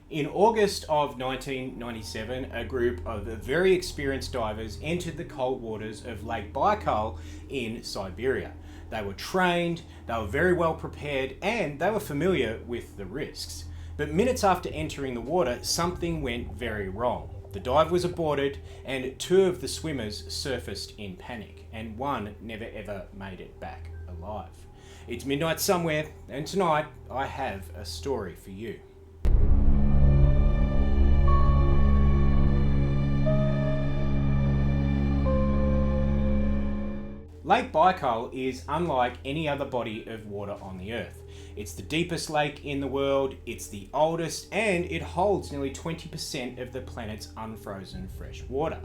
In August of 1997, a group of very experienced divers entered the cold waters of Lake Baikal in Siberia. They were trained, they were very well prepared, and they were familiar with the risks. But minutes after entering the water, something went very wrong. The dive was aborted, and two of the swimmers surfaced in panic, and one never ever made it back alive. It's midnight somewhere, and tonight I have a story for you. Lake Baikal is unlike any other body of water on the Earth. It's the deepest lake in the world, it's the oldest, and it holds nearly 20% of the planet's unfrozen fresh water.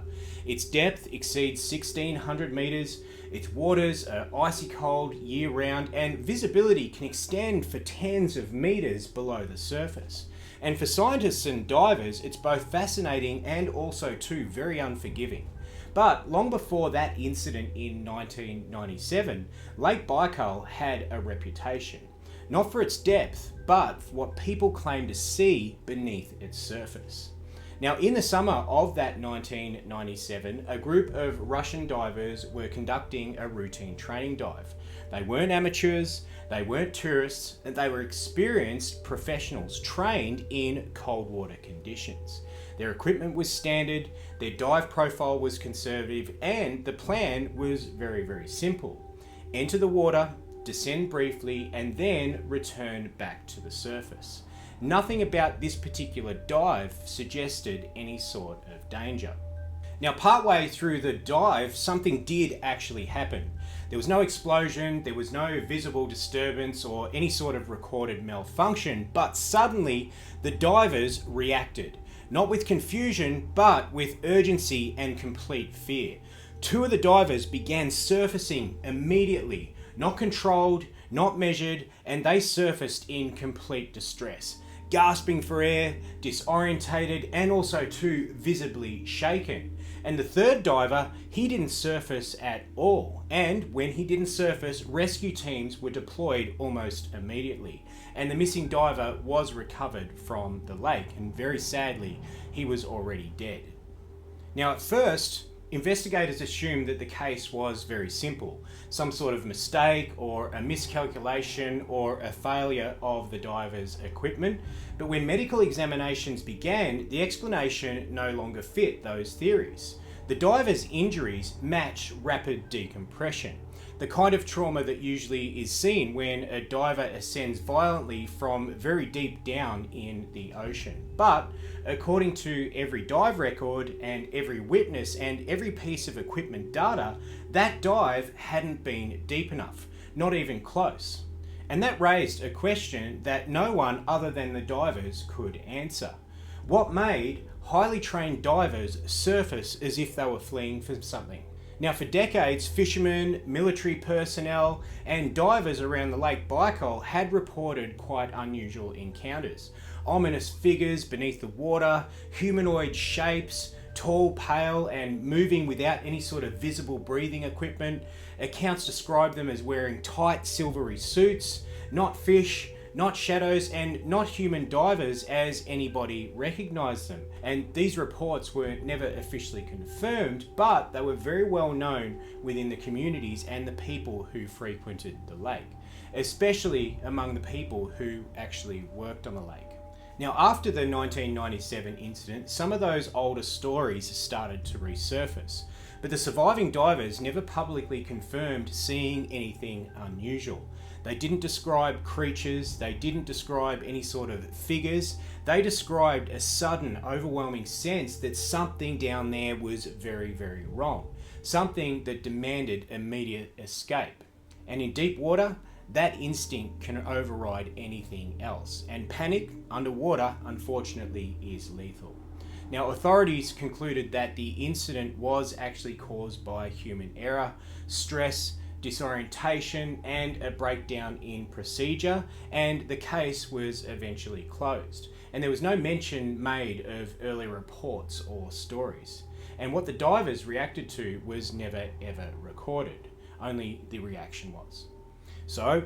Its depth exceeds 1,600 metres, its waters are icy cold year-round, and visibility can extend for tens of metres below the surface. And for scientists and divers, it's both fascinating and also too very unforgiving. But long before that incident in 1997, Lake Baikal had a reputation. Not for its depth, but for what people claim to see beneath its surface. Now, in the summer of that 1997, a group of Russian divers were conducting a routine training dive. They weren't amateurs, they weren't tourists, and they were experienced professionals trained in cold water conditions. Their equipment was standard, their dive profile was conservative, and the plan was very, very simple. Enter the water, descend briefly, and then return back to the surface. Nothing about this particular dive suggested any sort of danger. Now, partway through the dive, something did actually happen. There was no explosion, there was no visible disturbance or any sort of recorded malfunction, but suddenly the divers reacted. Not with confusion, but with urgency and complete fear. Two of the divers began surfacing immediately, not controlled, not measured, and they surfaced in complete distress, gasping for air, disorientated, and also too visibly shaken. And the third diver, he didn't surface at all. And when he didn't surface, rescue teams were deployed almost immediately. And the missing diver was recovered from the lake, and very sadly, he was already dead. Now, at first, investigators assumed that the case was very simple. Some sort of mistake or a miscalculation or a failure of the diver's equipment. But when medical examinations began, the explanation no longer fit those theories. The diver's injuries match rapid decompression, the kind of trauma that usually is seen when a diver ascends violently from very deep down in the ocean. But according to every dive record and every witness and every piece of equipment data, that dive hadn't been deep enough, not even close. And that raised a question that no one other than the divers could answer. What made highly trained divers surface as if they were fleeing from something? Now, for decades, fishermen, military personnel, and divers around the Lake Baikal had reported quite unusual encounters. Ominous figures beneath the water, humanoid shapes, tall, pale, and moving without any sort of visible breathing equipment. Accounts describe them as wearing tight, silvery suits, not fish, not shadows, and not human divers as anybody recognised them. And these reports were never officially confirmed, but they were very well known within the communities and the people who frequented the lake, especially among the people who actually worked on the lake. Now, after the 1997 incident, some of those older stories started to resurface, but the surviving divers never publicly confirmed seeing anything unusual. They didn't describe creatures, they didn't describe any sort of figures, they described a sudden, overwhelming sense that something down there was very, very wrong. Something that demanded immediate escape. And in deep water, that instinct can override anything else. And panic underwater, unfortunately, is lethal. Now, authorities concluded that the incident was actually caused by human error, stress, disorientation, and a breakdown in procedure, and the case was eventually closed. And there was no mention made of earlier reports or stories. And what the divers reacted to was never ever recorded, only the reaction was. So,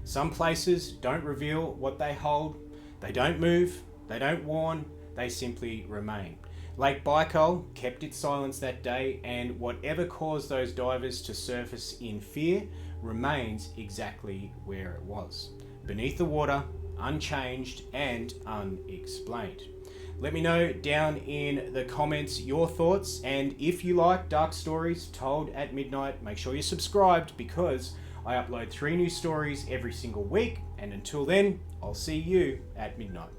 some places don't reveal what they hold, they don't move, They don't warn, they simply remain. Lake Baikal kept its silence that day, and whatever caused those divers to surface in fear remains exactly where it was. Beneath the water, unchanged and unexplained. Let me know down in the comments your thoughts, and if you like dark stories told at midnight, make sure you're subscribed because I upload 3 new stories every single week, and until then, I'll see you at midnight.